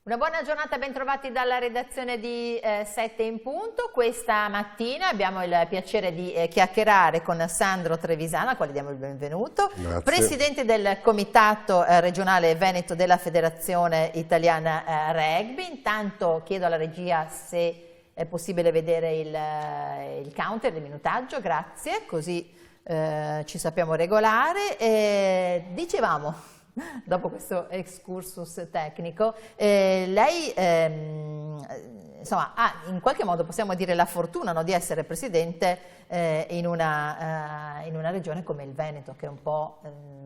Una buona giornata, ben trovati dalla redazione di 7 in punto. Questa mattina abbiamo il piacere di chiacchierare con Sandro Trevisano, al quale diamo il benvenuto. Grazie. Presidente del Comitato regionale Veneto della Federazione Italiana Rugby. Intanto chiedo alla regia se è possibile vedere il counter, il minutaggio, grazie, così ci sappiamo regolare. Dicevamo, dopo questo excursus tecnico, lei insomma, ha in qualche modo, possiamo dire, la fortuna, no, di essere presidente in una regione come il Veneto, che è un po',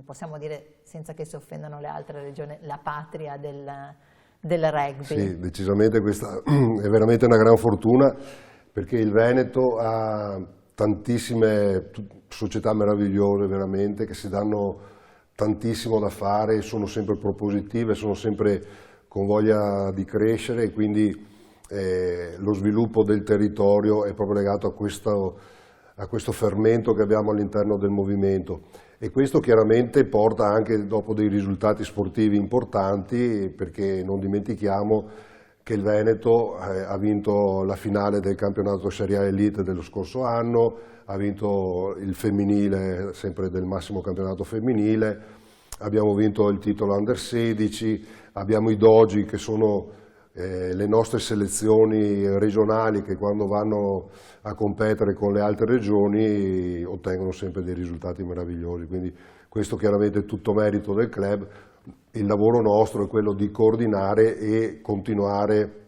possiamo dire, senza che si offendano le altre regioni, la patria del rugby. Sì, decisamente questa è veramente una gran fortuna, perché il Veneto ha tantissime società meravigliose veramente, che si danno tantissimo da fare, sono sempre propositive, sono sempre con voglia di crescere, e quindi lo sviluppo del territorio è proprio legato a questo fermento che abbiamo all'interno del movimento, e questo chiaramente porta anche dopo dei risultati sportivi importanti, perché non dimentichiamo che il Veneto ha vinto la finale del campionato Serie A Elite dello scorso anno, ha vinto il femminile, sempre del massimo campionato femminile, abbiamo vinto il titolo Under 16, abbiamo i Dogi, che sono le nostre selezioni regionali, che quando vanno a competere con le altre regioni ottengono sempre dei risultati meravigliosi, quindi questo chiaramente è tutto merito del club. Il lavoro nostro è quello di coordinare e continuare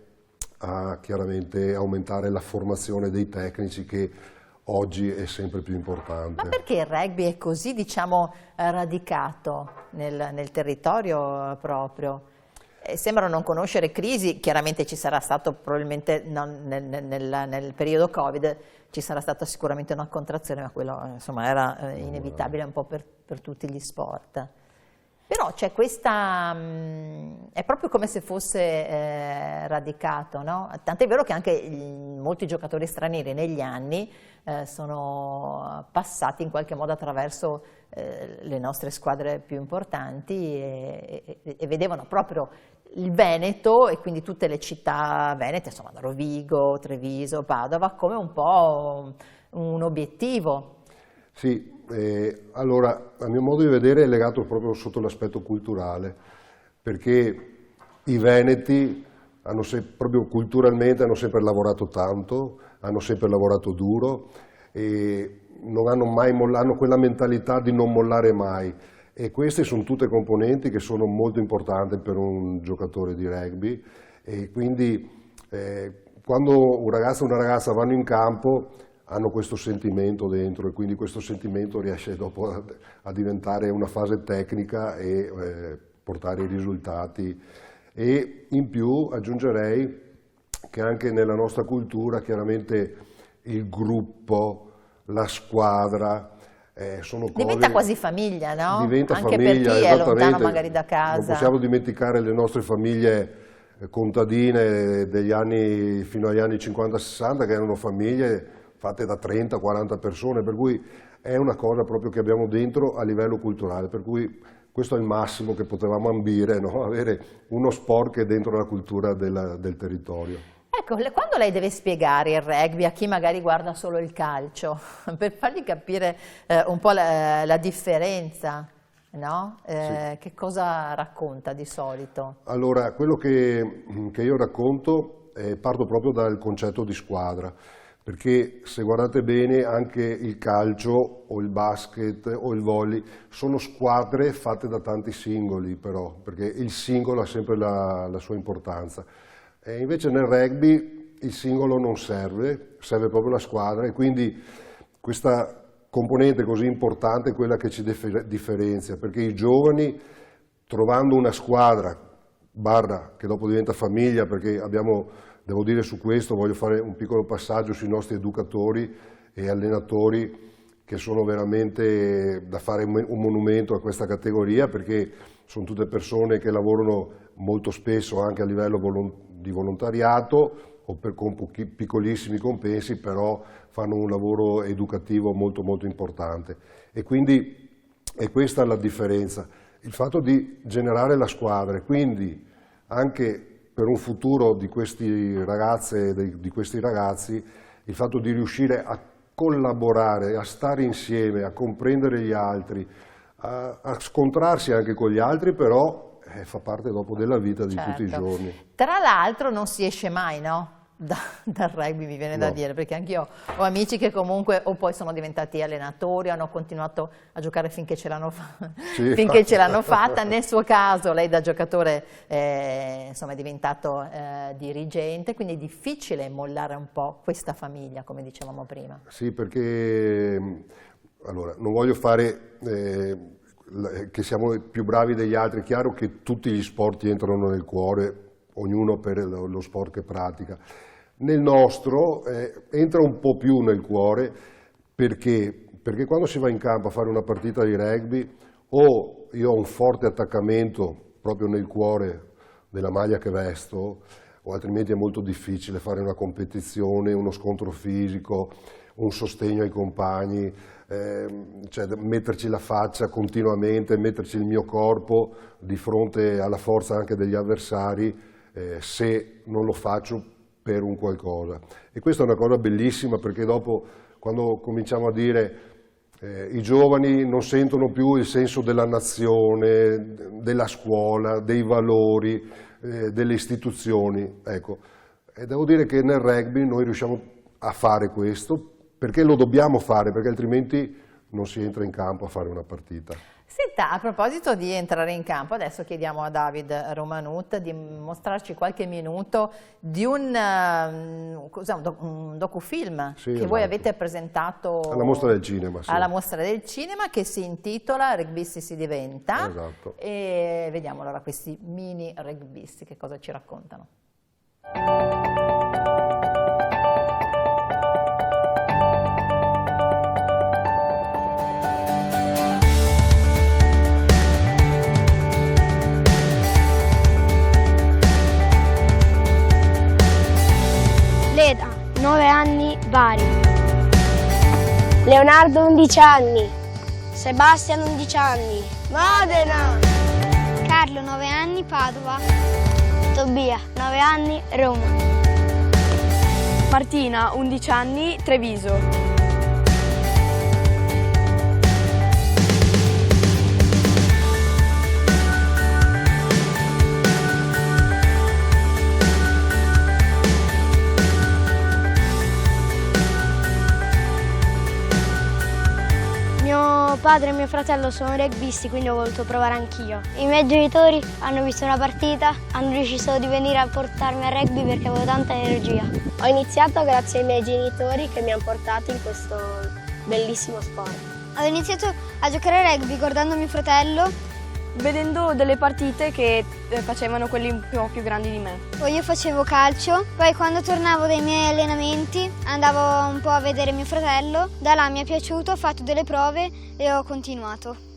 a chiaramente aumentare la formazione dei tecnici, che oggi è sempre più importante. Ma perché il rugby è così, diciamo, radicato nel territorio proprio? Sembra non conoscere crisi, chiaramente ci sarà stato probabilmente nel periodo Covid, ci sarà stata sicuramente una contrazione, ma quello insomma era inevitabile un po' per tutti gli sport. Però c'è questa, è proprio come se fosse radicato, no? Tant'è vero che anche molti giocatori stranieri negli anni sono passati in qualche modo attraverso le nostre squadre più importanti e vedevano proprio il Veneto, e quindi tutte le città venete, insomma Rovigo, Treviso, Padova, come un po' un obiettivo. Sì, allora a mio modo di vedere è legato proprio sotto l'aspetto culturale, perché i veneti proprio culturalmente hanno sempre lavorato tanto, hanno sempre lavorato duro e non hanno mai hanno quella mentalità di non mollare mai, e queste sono tutte componenti che sono molto importanti per un giocatore di rugby, e quindi quando un ragazzo e una ragazza vanno in campo hanno questo sentimento dentro, e quindi questo sentimento riesce dopo a diventare una fase tecnica e portare i risultati. E in più aggiungerei che anche nella nostra cultura chiaramente il gruppo, la squadra, sono cose... Diventa quasi famiglia, no? Diventa anche famiglia, per chi è lontano magari da casa. Non possiamo dimenticare le nostre famiglie contadine degli anni, fino agli anni 50-60, che erano famiglie fatte da 30-40 persone, per cui è una cosa proprio che abbiamo dentro a livello culturale, per cui questo è il massimo che potevamo ambire, no? Avere uno sport che è dentro la cultura del territorio. Ecco, quando lei deve spiegare il rugby a chi magari guarda solo il calcio, per fargli capire un po' la differenza, no? Sì. Che cosa racconta di solito? Allora, quello che io racconto parto proprio dal concetto di squadra, perché se guardate bene anche il calcio o il basket o il volley sono squadre fatte da tanti singoli, però, perché il singolo ha sempre la sua importanza. E invece nel rugby il singolo non serve, serve proprio la squadra, e quindi questa componente così importante è quella che ci differenzia, perché i giovani, trovando una squadra, che dopo diventa famiglia, perché devo dire su questo, voglio fare un piccolo passaggio sui nostri educatori e allenatori, che sono veramente da fare un monumento a questa categoria, perché sono tutte persone che lavorano molto spesso anche a livello di volontariato o con piccolissimi compensi, però fanno un lavoro educativo molto molto importante, e quindi è questa la differenza, il fatto di generare la squadra, e quindi anche per un futuro di questi ragazze e di questi ragazzi, il fatto di riuscire a collaborare, a stare insieme, a comprendere gli altri, a scontrarsi anche con gli altri, però fa parte dopo della vita di tutti i giorni. Tra l'altro non si esce mai, no? Dal rugby, mi viene da dire, perché anch'io ho amici che comunque o poi sono diventati allenatori, hanno continuato a giocare finché ce l'hanno fatta. Nel suo caso lei da giocatore insomma, è diventato dirigente, quindi è difficile mollare un po' questa famiglia, come dicevamo prima. Sì, perché allora, non voglio fare che siamo più bravi degli altri, è chiaro che tutti gli sport entrano nel cuore, ognuno per lo sport che pratica. Nel nostro entra un po' più nel cuore perché quando si va in campo a fare una partita di rugby, o io ho un forte attaccamento proprio nel cuore della maglia che vesto, o altrimenti è molto difficile fare una competizione, uno scontro fisico, un sostegno ai compagni, cioè metterci la faccia continuamente, metterci il mio corpo di fronte alla forza anche degli avversari, se non lo faccio per un qualcosa. E questa è una cosa bellissima, perché dopo, quando cominciamo a dire i giovani non sentono più il senso della nazione, della scuola, dei valori, delle istituzioni, ecco, e devo dire che nel rugby noi riusciamo a fare questo, perché lo dobbiamo fare, perché altrimenti non si entra in campo a fare una partita. Senta, a proposito di entrare in campo, adesso chiediamo a David Romanut di mostrarci qualche minuto di un docufilm che voi avete presentato alla Mostra del Cinema. Sì. Alla Mostra del Cinema, che si intitola Rugbisti si diventa. Esatto. E vediamo allora questi mini rugbisti che cosa ci raccontano. Leda, 9 anni, Bari. Leonardo, 11 anni. Sebastian, 11 anni, Modena. Carlo, 9 anni, Padova. Tobia, 9 anni, Roma. Martina, 11 anni, Treviso. Mio padre e mio fratello sono rugbisti, quindi ho voluto provare anch'io. I miei genitori hanno visto una partita, hanno deciso di venire a portarmi a rugby perché avevo tanta energia. Ho iniziato grazie ai miei genitori che mi hanno portato in questo bellissimo sport. Ho iniziato a giocare a rugby guardando mio fratello, Vedendo delle partite che facevano quelli un po' più grandi di me. poi io facevo calcio, poi quando tornavo dai miei allenamenti andavo un po' a vedere mio fratello, da là mi è piaciuto, ho fatto delle prove e ho continuato.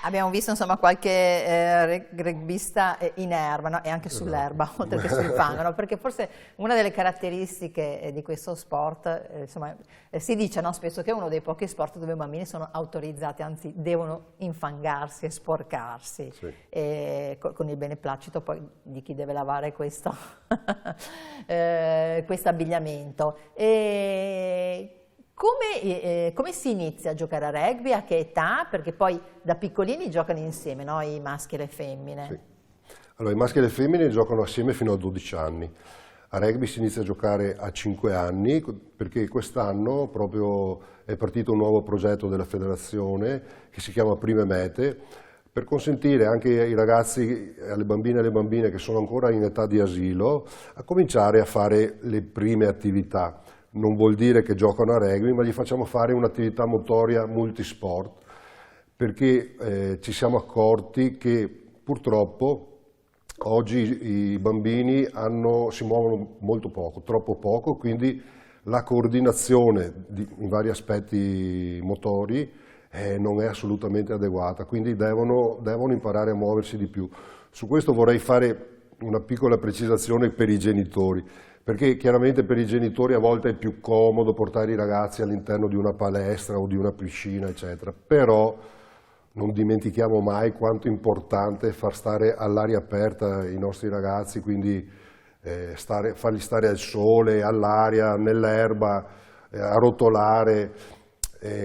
Abbiamo visto insomma qualche rugbista in erba, no? E anche sull'erba, oltre che sul fango, no? Perché forse una delle caratteristiche di questo sport, insomma, si dice, no, spesso che è uno dei pochi sport dove i bambini sono autorizzati, anzi devono infangarsi e sporcarsi, sì. Con il beneplacito poi di chi deve lavare questo abbigliamento. Come si inizia a giocare a rugby? A che età? Perché poi da piccolini giocano insieme, no? I maschi e le femmine. Sì. Allora, i maschi e le femmine giocano assieme fino a 12 anni. A rugby si inizia a giocare a 5 anni, perché quest'anno proprio è partito un nuovo progetto della federazione che si chiama Prime Mete, per consentire anche ai ragazzi, alle bambine e alle bambine che sono ancora in età di asilo, a cominciare a fare le prime attività. Non vuol dire che giocano a rugby, ma gli facciamo fare un'attività motoria multisport, perché ci siamo accorti che purtroppo oggi i bambini si muovono molto poco, troppo poco, quindi la coordinazione in vari aspetti motori non è assolutamente adeguata, quindi devono imparare a muoversi di più. Su questo vorrei fare una piccola precisazione per i genitori, perché chiaramente per i genitori a volte è più comodo portare i ragazzi all'interno di una palestra o di una piscina, eccetera, però non dimentichiamo mai quanto è importante far stare all'aria aperta i nostri ragazzi, quindi farli stare al sole, all'aria, nell'erba, a rotolare.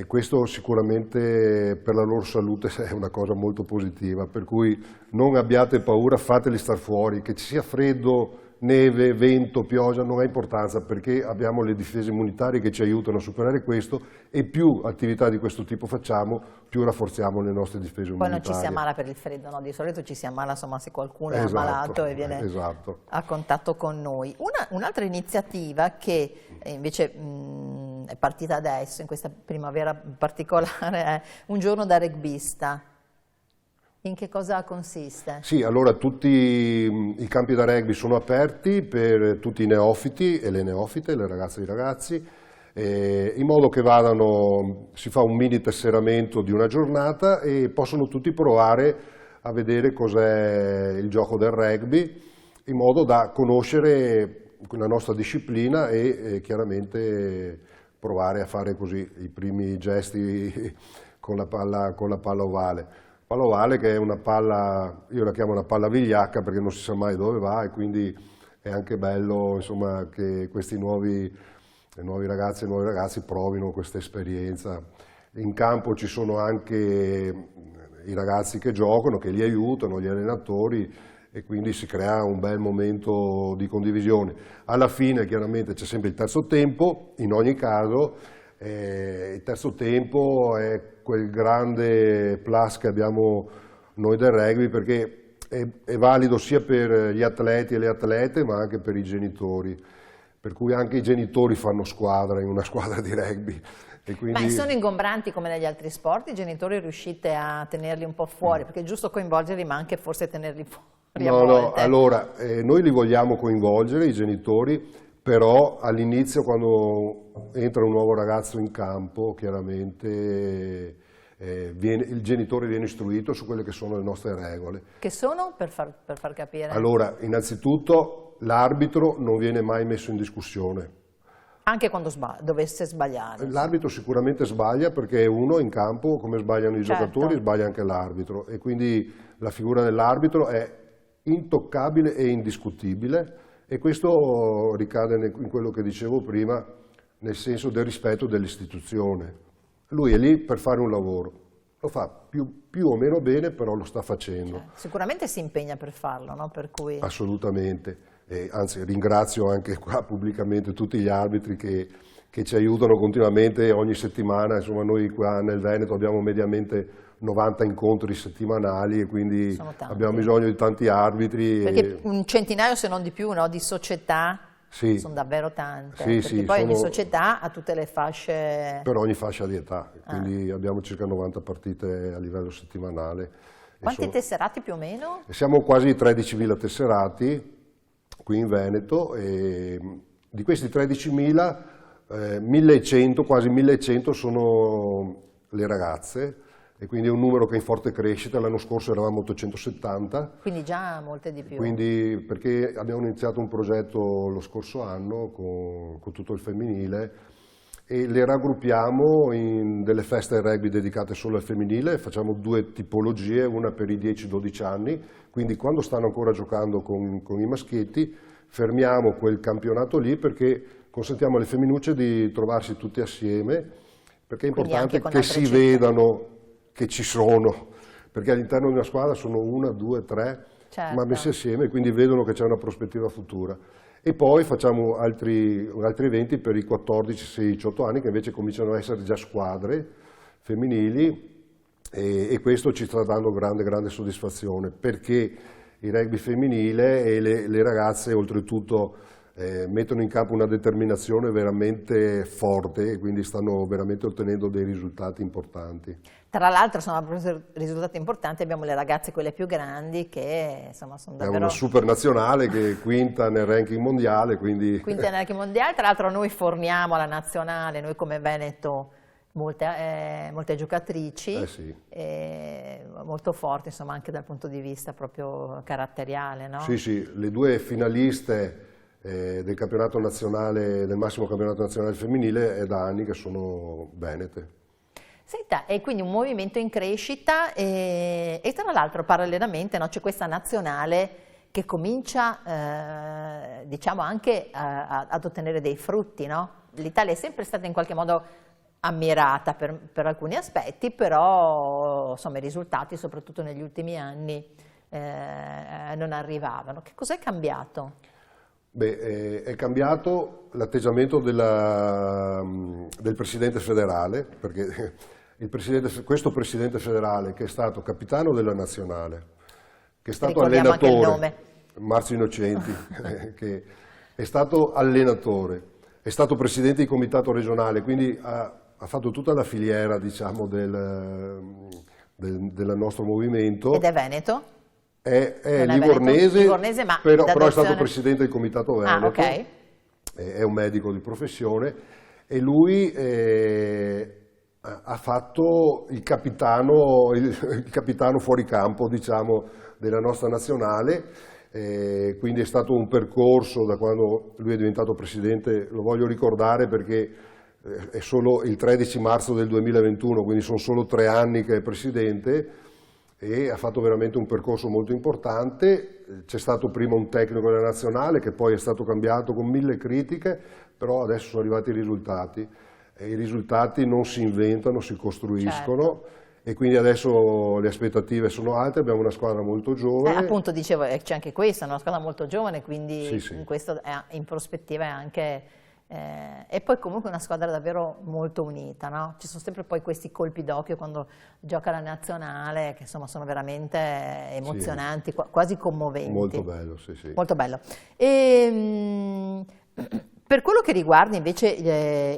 Questo sicuramente per la loro salute è una cosa molto positiva, per cui non abbiate paura, fateli star fuori, che ci sia freddo, neve, vento, pioggia, non ha importanza, perché abbiamo le difese immunitarie che ci aiutano a superare questo, e più attività di questo tipo facciamo, più rafforziamo le nostre difese Poi immunitarie. non ci si ammala per il freddo, no? Di solito ci si ammala, insomma, se qualcuno è Esatto, ammalato e viene a contatto con noi. Un'altra iniziativa che invece è partita adesso, in questa primavera particolare, è Un giorno da rugbista. In che cosa consiste? Sì, allora tutti i campi da rugby sono aperti per tutti i neofiti e le neofite, le ragazze e i ragazzi, in modo che si fa un mini tesseramento di una giornata e possono tutti provare a vedere cos'è il gioco del rugby, in modo da conoscere la nostra disciplina e chiaramente provare a fare così i primi gesti con la palla ovale. Palla ovale, che è una palla, io la chiamo una palla vigliacca perché non si sa mai dove va, e quindi è anche bello, insomma, che questi nuovi ragazzi e nuovi ragazzi provino questa esperienza. In campo ci sono anche i ragazzi che giocano, che li aiutano, gli allenatori, e quindi si crea un bel momento di condivisione. Alla fine chiaramente c'è sempre il terzo tempo, in ogni caso. Il terzo tempo è quel grande plus che abbiamo noi del rugby, perché è valido sia per gli atleti e le atlete, ma anche per i genitori, per cui anche i genitori fanno squadra in una squadra di rugby. E quindi... Ma sono ingombranti come negli altri sport? I genitori riuscite a tenerli un po' fuori? Perché è giusto coinvolgerli, ma anche forse tenerli fuori a volte. No, allora, noi li vogliamo coinvolgere, i genitori, però all'inizio, quando entra un nuovo ragazzo in campo, chiaramente il genitore viene istruito su quelle che sono le nostre regole. Che sono, per far capire? Allora, innanzitutto l'arbitro non viene mai messo in discussione. Anche quando dovesse sbagliare? L'arbitro sicuramente sbaglia, perché uno in campo, come sbagliano i giocatori, sbaglia anche l'arbitro, e quindi la figura dell'arbitro è intoccabile e indiscutibile. E questo ricade in quello che dicevo prima, nel senso del rispetto dell'istituzione. Lui è lì per fare un lavoro, lo fa più o meno bene, però lo sta facendo. Sicuramente si impegna per farlo, no? Per cui... Assolutamente, anzi ringrazio anche qua pubblicamente tutti gli arbitri che ci aiutano continuamente ogni settimana. Insomma, noi qua nel Veneto abbiamo mediamente 90 incontri settimanali, e quindi abbiamo bisogno di tanti arbitri. Perché un centinaio, se non di più, no, di società, sì, sono davvero tante, sì, perché sì, poi ogni società ha tutte le fasce... Per ogni fascia di età, quindi abbiamo circa 90 partite a livello settimanale. Quanti tesserati più o meno? Siamo quasi 13.000 tesserati qui in Veneto, e di questi 13.000, 1.100, quasi 1.100 sono le ragazze, e quindi è un numero che è in forte crescita. L'anno scorso eravamo 870. Quindi già molte di più. Quindi, perché abbiamo iniziato un progetto lo scorso anno con tutto il femminile, e le raggruppiamo in delle feste rugby dedicate solo al femminile. Facciamo due tipologie, una per i 10-12 anni, quindi quando stanno ancora giocando con i maschietti fermiamo quel campionato lì, perché consentiamo alle femminucce di trovarsi tutte assieme, perché è importante che si vedano che ci sono, perché all'interno di una squadra sono 1, 2, 3, ma messi assieme, quindi vedono che c'è una prospettiva futura. E poi facciamo altri eventi per i 14, 16, 18 anni, che invece cominciano a essere già squadre femminili, e questo ci sta dando grande soddisfazione, perché il rugby femminile e le ragazze oltretutto mettono in campo una determinazione veramente forte, e quindi stanno veramente ottenendo dei risultati importanti. Tra l'altro, insomma, per risultati importanti abbiamo le ragazze, quelle più grandi, che insomma sono davvero... È una super nazionale che è quinta nel ranking mondiale, quindi... Quinta nel ranking mondiale, tra l'altro noi forniamo alla nazionale, noi come Veneto, molte giocatrici, sì, molto forti, insomma, anche dal punto di vista proprio caratteriale, no? Sì, le due finaliste del campionato nazionale, del massimo campionato nazionale femminile, è da anni che sono venete. Senta, e quindi un movimento in crescita e tra l'altro parallelamente, no, c'è questa nazionale che comincia diciamo anche ad ottenere dei frutti, no? L'Italia è sempre stata in qualche modo ammirata per alcuni aspetti, però insomma i risultati soprattutto negli ultimi anni non arrivavano. Che cos'è cambiato? Beh, è cambiato l'atteggiamento del Presidente federale, perché questo Presidente federale che è stato capitano della nazionale, che è stato allenatore, Marzio Innocenti, che è stato allenatore, è stato Presidente di comitato regionale, quindi ha fatto tutta la filiera, diciamo, del nostro movimento. Ed è veneto? È livornese, ma però è stato Presidente del comitato veneto, okay. È un medico di professione e lui ha fatto il capitano fuori campo, diciamo, della nostra nazionale, quindi è stato un percorso da quando lui è diventato Presidente, lo voglio ricordare perché è solo il 13 marzo del 2021, quindi sono solo 3 anni che è Presidente, e ha fatto veramente un percorso molto importante. C'è stato prima un tecnico della nazionale che poi è stato cambiato con 1000 critiche, però adesso sono arrivati i risultati e i risultati non si inventano, si costruiscono. Certo. E quindi adesso le aspettative sono alte, abbiamo una squadra molto giovane. Appunto dicevo, c'è anche questa, una squadra molto giovane, quindi sì. In questo in prospettiva è anche... e poi comunque una squadra davvero molto unita, no? Ci sono sempre poi questi colpi d'occhio quando gioca la nazionale che insomma sono veramente emozionanti, quasi commoventi. Molto bello, sì. Molto bello. Per quello che riguarda invece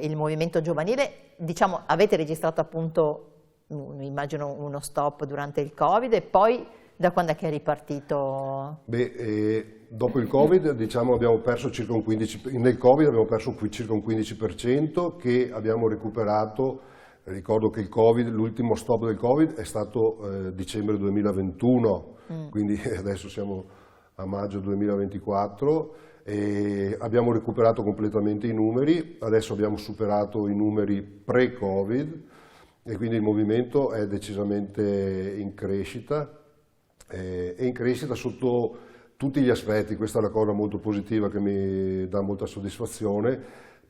il movimento giovanile, diciamo, avete registrato appunto, immagino, uno stop durante il Covid e poi da quando è che è ripartito? Dopo il Covid, diciamo, abbiamo perso circa un 15%, nel Covid abbiamo perso circa un 15% che abbiamo recuperato. Ricordo che l'ultimo stop del Covid è stato dicembre 2021, quindi adesso siamo a maggio 2024 e abbiamo recuperato completamente i numeri, adesso abbiamo superato i numeri pre-Covid e quindi il movimento è decisamente in crescita. E in crescita sotto tutti gli aspetti. Questa è una cosa molto positiva che mi dà molta soddisfazione,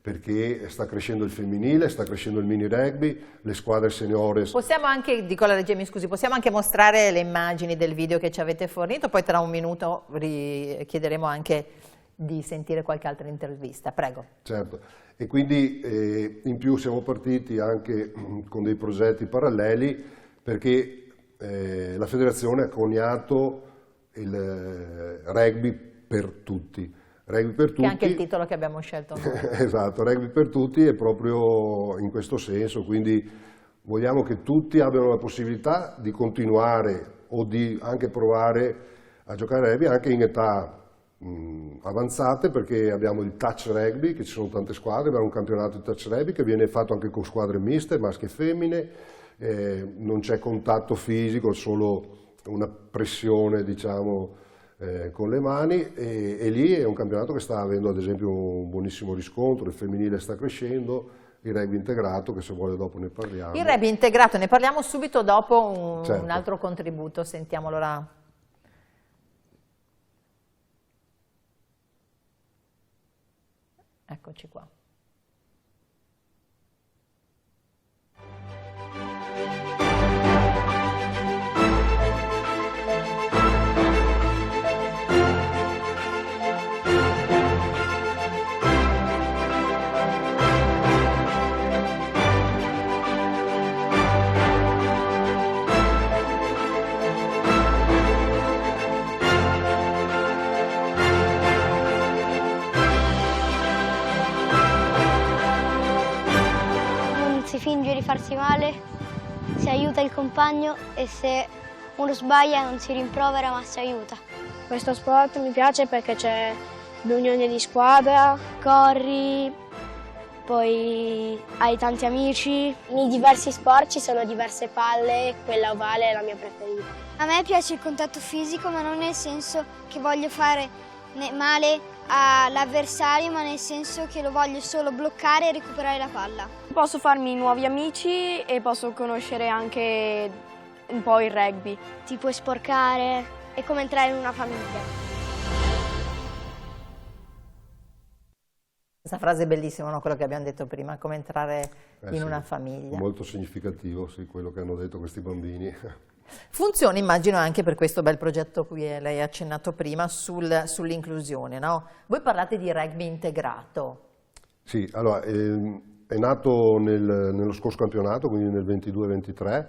perché sta crescendo il femminile, sta crescendo il mini rugby, le squadre seniores. Possiamo anche, dico alla regia, mi scusi, possiamo anche mostrare le immagini del video che ci avete fornito, poi tra un minuto chiederemo anche di sentire qualche altra intervista, prego. Certo, e quindi in più siamo partiti anche con dei progetti paralleli, perché la federazione ha coniato il rugby per tutti. Rugby per tutti. Che è anche il titolo che abbiamo scelto noi. Esatto, rugby per tutti è proprio in questo senso, quindi vogliamo che tutti abbiano la possibilità di continuare o di anche provare a giocare a rugby anche in età avanzate, perché abbiamo il touch rugby, che ci sono tante squadre, abbiamo un campionato di touch rugby che viene fatto anche con squadre miste, maschi e femmine. Non c'è contatto fisico, solo una pressione, diciamo, con le mani e lì è un campionato che sta avendo ad esempio un buonissimo riscontro, il femminile sta crescendo, il rugby integrato, che se vuole dopo ne parliamo. Il rugby integrato ne parliamo subito dopo certo. Un altro contributo, sentiamo allora. Eccoci qua. Si finge di farsi male, si aiuta il compagno e se uno sbaglia non si rimprovera ma si aiuta. Questo sport mi piace perché c'è l'unione di squadra, corri, poi hai tanti amici. Nei diversi sport ci sono diverse palle, quella ovale è la mia preferita. A me piace il contatto fisico, ma non nel senso che voglio fare male all'avversario, ma nel senso che lo voglio solo bloccare e recuperare la palla. Posso farmi nuovi amici e posso conoscere anche un po' il rugby. Ti puoi sporcare, è come entrare in una famiglia. Questa frase è bellissima, no? Quello che abbiamo detto prima, come entrare in una famiglia. Molto significativo, sì, quello che hanno detto questi bambini. Funziona, immagino, anche per questo bel progetto a cui lei ha accennato prima sull'inclusione, no? Voi parlate di rugby integrato. Sì, allora, è nato nello scorso campionato, quindi nel 22-23,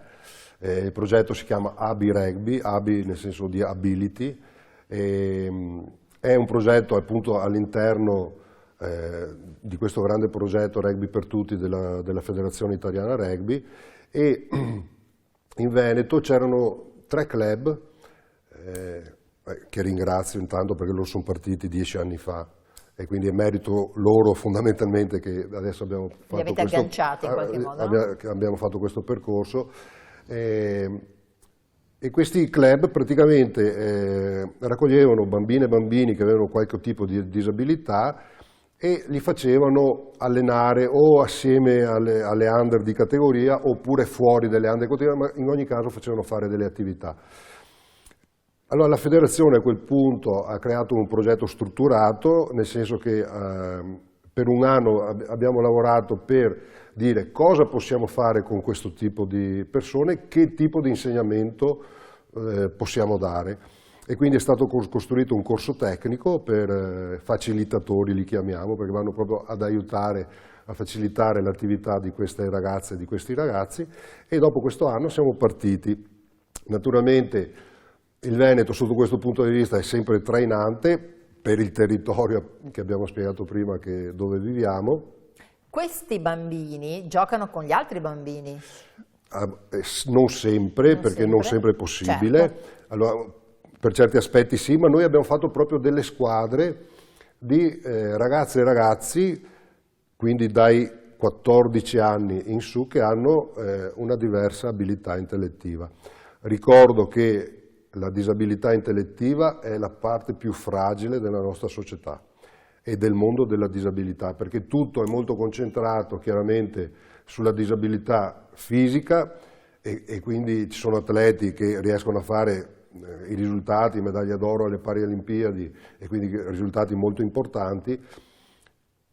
il progetto si chiama ABI Rugby, ABI nel senso di ability, è un progetto appunto all'interno di questo grande progetto Rugby per Tutti della Federazione Italiana Rugby, e in Veneto c'erano 3 club che ringrazio intanto perché loro sono partiti 10 anni fa e quindi è merito loro fondamentalmente che adesso abbiamo fatto Li avete agganciati in qualche modo, abbiamo fatto questo percorso. E questi club praticamente raccoglievano bambine e bambini che avevano qualche tipo di disabilità e li facevano allenare o assieme alle under di categoria oppure fuori delle under di categoria, ma in ogni caso facevano fare delle attività. Allora la federazione a quel punto ha creato un progetto strutturato, nel senso che per un anno abbiamo lavorato per dire cosa possiamo fare con questo tipo di persone, che tipo di insegnamento possiamo dare. E quindi è stato costruito un corso tecnico per facilitatori, li chiamiamo, perché vanno proprio ad aiutare, a facilitare l'attività di queste ragazze e di questi ragazzi, e dopo questo anno siamo partiti. Naturalmente il Veneto sotto questo punto di vista è sempre trainante per il territorio che abbiamo spiegato prima dove viviamo. Questi bambini giocano con gli altri bambini? Non sempre, perché non sempre è possibile. Certo. Allora, per certi aspetti sì, ma noi abbiamo fatto proprio delle squadre di ragazze e ragazzi, quindi dai 14 anni in su, che hanno una diversa abilità intellettiva. Ricordo che la disabilità intellettiva è la parte più fragile della nostra società e del mondo della disabilità, perché tutto è molto concentrato chiaramente sulla disabilità fisica e quindi ci sono atleti che riescono a fare i risultati, medaglia d'oro alle Paralimpiadi e quindi risultati molto importanti,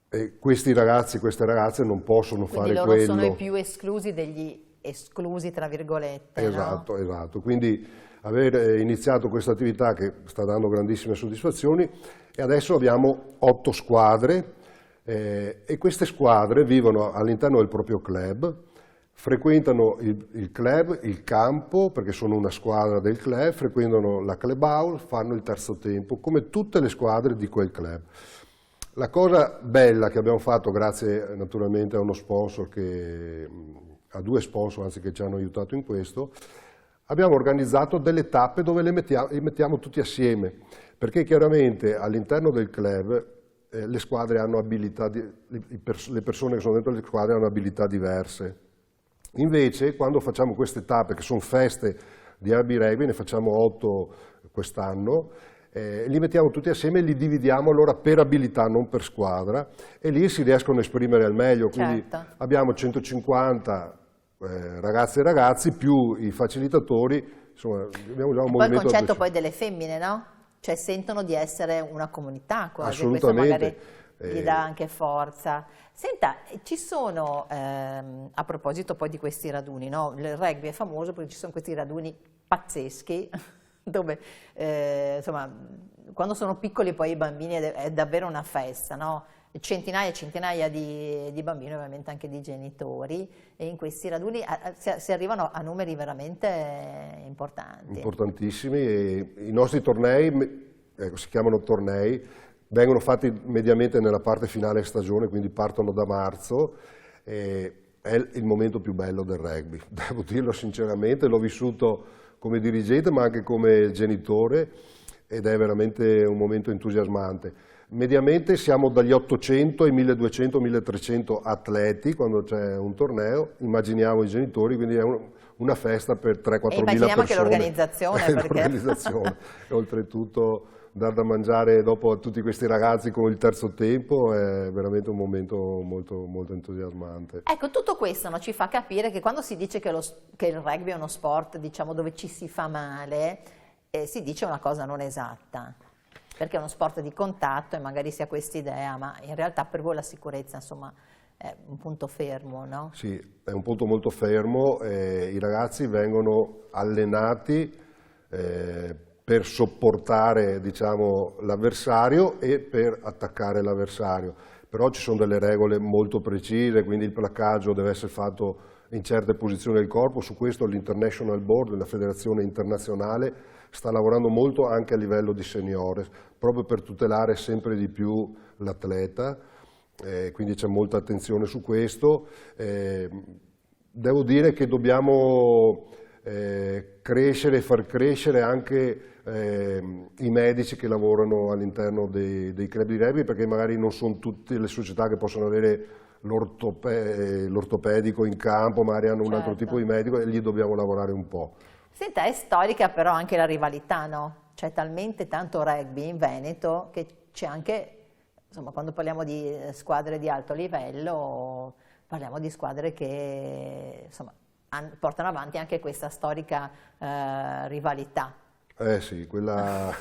e questi ragazzi e queste ragazze non possono fare quello. Quindi loro sono i più esclusi degli esclusi, tra virgolette. Esatto, no? Esatto. Quindi aver iniziato questa attività che sta dando grandissime soddisfazioni, e adesso abbiamo 8 squadre e queste squadre vivono all'interno del proprio club, frequentano il club, il campo, perché sono una squadra del club, frequentano la clubhouse, fanno il terzo tempo, come tutte le squadre di quel club. La cosa bella che abbiamo fatto, grazie naturalmente a uno sponsor, a 2 sponsor anzi che ci hanno aiutato in questo, abbiamo organizzato delle tappe dove li mettiamo tutti assieme, perché chiaramente all'interno del club le squadre hanno abilità, le persone che sono dentro le squadre hanno abilità diverse. Invece quando facciamo queste tappe, che sono feste di ABI Rugby, ne facciamo 8 quest'anno, li mettiamo tutti assieme e li dividiamo allora per abilità, non per squadra, e lì si riescono a esprimere al meglio, quindi certo. Abbiamo 150 ragazze e ragazzi più i facilitatori, insomma abbiamo già un movimento. Poi il concetto poi delle femmine, no? Cioè sentono di essere una comunità quasi, assolutamente. Questo magari gli dà anche forza. Senta, ci sono, a proposito poi di questi raduni, no? Il rugby è famoso perché ci sono questi raduni pazzeschi, dove insomma, quando sono piccoli poi i bambini è davvero una festa, no? Centinaia e centinaia di bambini, ovviamente anche di genitori, e in questi raduni si arrivano a numeri veramente importanti. Importantissimi, e i nostri tornei, si chiamano tornei, vengono fatti mediamente nella parte finale stagione, quindi partono da marzo, è il momento più bello del rugby, devo dirlo sinceramente, l'ho vissuto come dirigente ma anche come genitore ed è veramente un momento entusiasmante. Mediamente siamo dagli 800 ai 1200-1300 atleti quando c'è un torneo, immaginiamo i genitori, quindi è una festa per 3-4 mila persone. Immaginiamo anche l'organizzazione. L'organizzazione, oltretutto dar da mangiare dopo a tutti questi ragazzi con il terzo tempo è veramente un momento molto, molto entusiasmante. Ecco, tutto questo, no, ci fa capire che quando si dice che il rugby è uno sport, diciamo, dove ci si fa male, si dice una cosa non esatta, perché è uno sport di contatto e magari si ha quest'idea, ma in realtà per voi la sicurezza, insomma, è un punto fermo, no? Sì, è un punto molto fermo, i ragazzi vengono allenati per sopportare, diciamo, l'avversario e per attaccare l'avversario, però ci sono delle regole molto precise, quindi il placcaggio deve essere fatto in certe posizioni del corpo. Su questo l'International Board, la federazione internazionale, sta lavorando molto anche a livello di seniores, proprio per tutelare sempre di più l'atleta, quindi c'è molta attenzione su questo. Devo dire che dobbiamo crescere e far crescere anche i medici che lavorano all'interno dei club di rugby, perché magari non sono tutte le società che possono avere l'ortopedico in campo, magari hanno un altro tipo di medico e lì dobbiamo lavorare un po'. Senta, è storica però anche la rivalità, no? C'è talmente tanto rugby in Veneto che c'è anche, insomma, quando parliamo di squadre di alto livello, parliamo di squadre che, insomma, portano avanti anche questa storica rivalità. Sì, quella...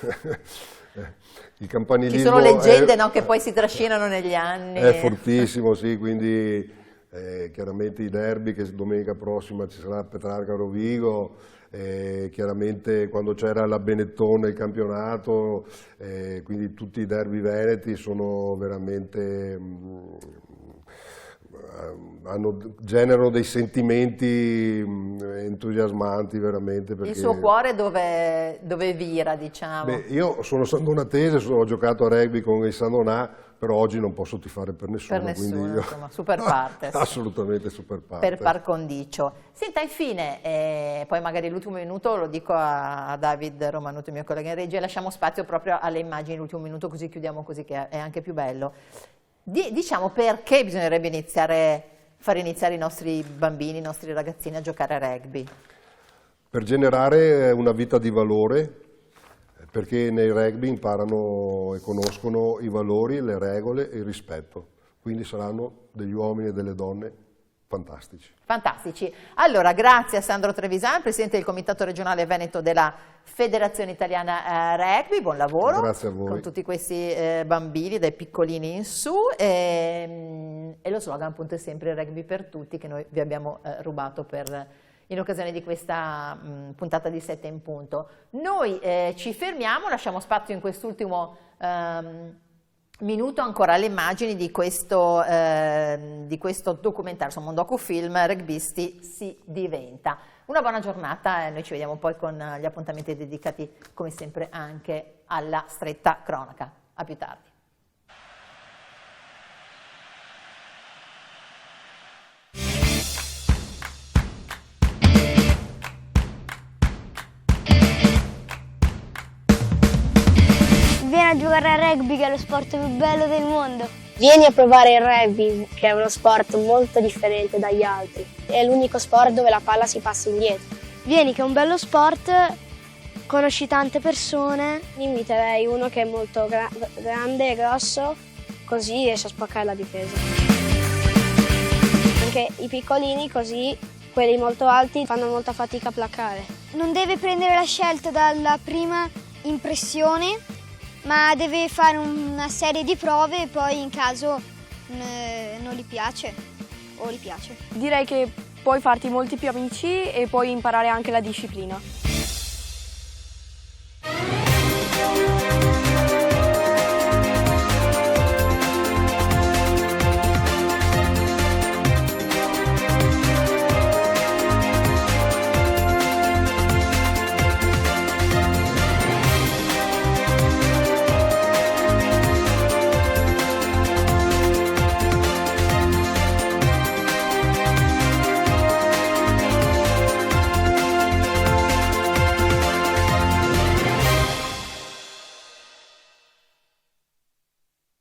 il campanilismo... Ci sono leggende, no, che poi si trascinano negli anni. È fortissimo, sì, quindi chiaramente i derby, che domenica prossima ci sarà Petrarca Rovigo, chiaramente quando c'era la Benetton il campionato, quindi tutti i derby veneti sono veramente... generano dei sentimenti entusiasmanti veramente. Perché... Il suo cuore dove vira, diciamo? Beh, io sono sandonatese, ho giocato a rugby con il Sandonà, però oggi non posso tifare per nessuno. Per nessuno, quindi io... insomma, super partes. Assolutamente super partes. Per par condicio. Senta, infine, poi magari l'ultimo minuto lo dico a David Romanuto, mio collega in regia, lasciamo spazio proprio alle immagini, l'ultimo minuto, così chiudiamo, così che è anche più bello. Diciamo perché bisognerebbe far iniziare i nostri bambini, i nostri ragazzini a giocare a rugby? Per generare una vita di valore, perché nei rugby imparano e conoscono i valori, le regole e il rispetto, quindi saranno degli uomini e delle donne fantastici. Fantastici. Allora, grazie a Sandro Trevisan, Presidente del Comitato Regionale Veneto della Federazione Italiana Rugby, buon lavoro. Grazie a voi. Con tutti questi bambini, dai piccolini in su, e lo slogan appunto è sempre rugby per tutti, che noi vi abbiamo rubato in occasione di questa puntata di 7 in punto. Noi ci fermiamo, lasciamo spazio in quest'ultimo minuto ancora alle immagini di questo documentario, insomma un docufilm, Rugbisti si diventa. Una buona giornata e noi ci vediamo poi con gli appuntamenti dedicati come sempre anche alla stretta cronaca. A più tardi. Vieni a giocare a rugby, che è lo sport più bello del mondo. Vieni a provare il rugby, che è uno sport molto differente dagli altri. È l'unico sport dove la palla si passa indietro. Vieni, che è un bello sport, conosci tante persone. Inviterei uno che è molto grande e grosso, così riesce a spaccare la difesa. Anche i piccolini, così quelli molto alti fanno molta fatica a placcare. Non deve prendere la scelta dalla prima impressione, ma deve fare una serie di prove e poi in caso non gli piace o gli piace. Direi che puoi farti molti più amici e puoi imparare anche la disciplina.